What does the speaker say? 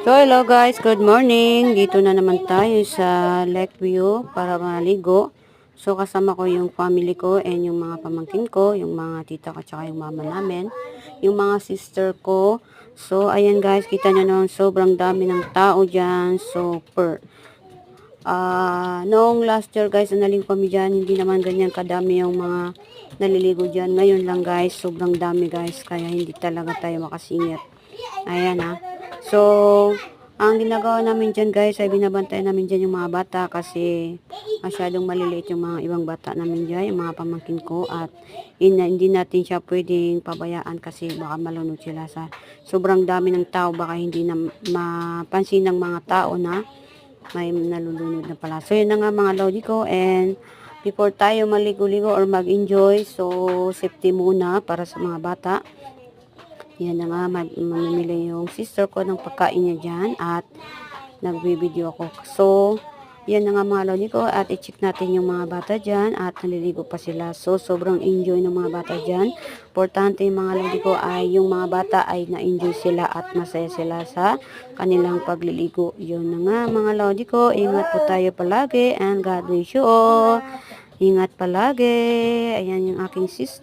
So hello guys, good morning. Dito na naman tayo sa Lakeview para maligo. So kasama ko yung family ko and yung mga pamangkin ko, yung mga tita ko tsaka yung mama namin, yung mga sister ko. So ayan guys, kita nyo naman sobrang dami ng tao dyan. Super. Noong last year guys, naligo kami dyan, hindi naman ganyan kadami yung mga naliligo dyan. Ngayon lang guys, sobrang dami guys, kaya hindi talaga tayo makasingit. Ayan ha. So, ang ginagawa namin dyan guys ay binabantayan namin dyan yung mga bata kasi masyadong maliliit yung mga ibang bata namin dyan, yung mga pamangkin ko at hindi natin siya pwedeng pabayaan kasi baka malunod sila sa sobrang dami ng tao, baka hindi na mapansin ng mga tao na may nalulunod na pala. So, yun na nga mga lodi ko and before tayo maligo-ligo or mag-enjoy, so safety muna para sa mga bata. Yan na nga, mamimili yung sister ko ng pagkain niya dyan at nagbe-video ako. So, yan na nga mga lodi ko at i-check natin yung mga bata dyan at naliligo pa sila. So, sobrang enjoy ng mga bata dyan. Importante yung mga lodi ko ay yung mga bata ay na-enjoy sila at masaya sila sa kanilang pagliligo. Yun na nga mga lodi ko, ingat po tayo palagi and God bless you all. Ingat palagi. Ayan yung aking sister.